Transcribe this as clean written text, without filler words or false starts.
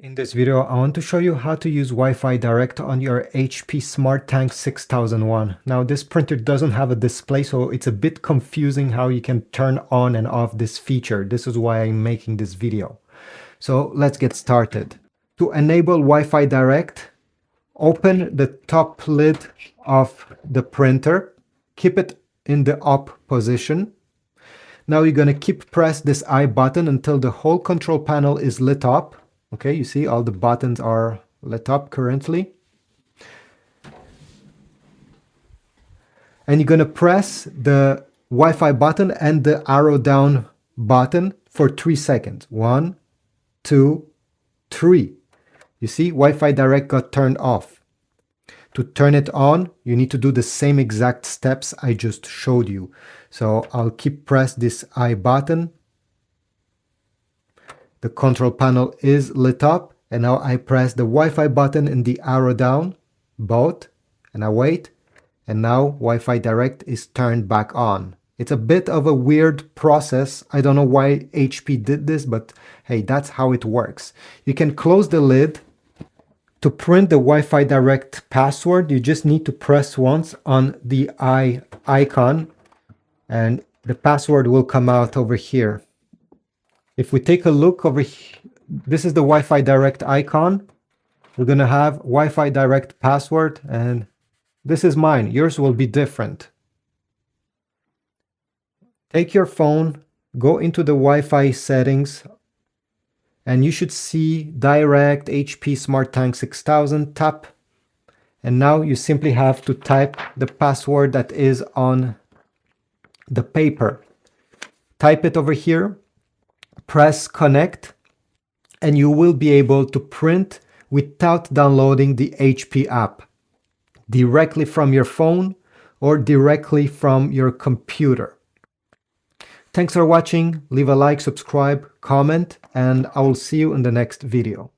In this video, I want to show you how to use Wi-Fi Direct on your HP SmartTank 6001. Now, this printer doesn't have a display, so it's a bit confusing how you can turn on and off this feature. This is why I'm making this video. So let's get started. To enable Wi-Fi Direct, open the top lid of the printer, keep it in the up position. Now you're going to press this I button until the whole control panel is lit up. Okay, you see all the buttons are lit up currently. And you're going to press the Wi-Fi button and the arrow down button for 3 seconds. 1, 2, 3. You see, Wi-Fi Direct got turned off. To turn it on, you need to do the same exact steps I just showed you. So I'll press this I button. The control panel is lit up, and now I press the Wi-Fi button and the arrow down, both, and I wait, and now Wi-Fi Direct is turned back on. It's a bit of a weird process. I don't know why HP did this, but hey, that's how it works. You can close the lid. To print the Wi-Fi Direct password, you just need to press once on the I icon, and the password will come out over here. If we take a look over here, this is the Wi-Fi Direct icon. We're going to have Wi-Fi Direct password, and this is mine. Yours will be different. Take your phone, go into the Wi-Fi settings, and you should see Direct HP SmartTank 6000, tap, and now you simply have to type the password that is on the paper. Type it over here. Press connect, and you will be able to print without downloading the HP app directly from your phone or directly from your computer. Thanks for watching. Leave a like, subscribe, comment, and I will see you in the next video.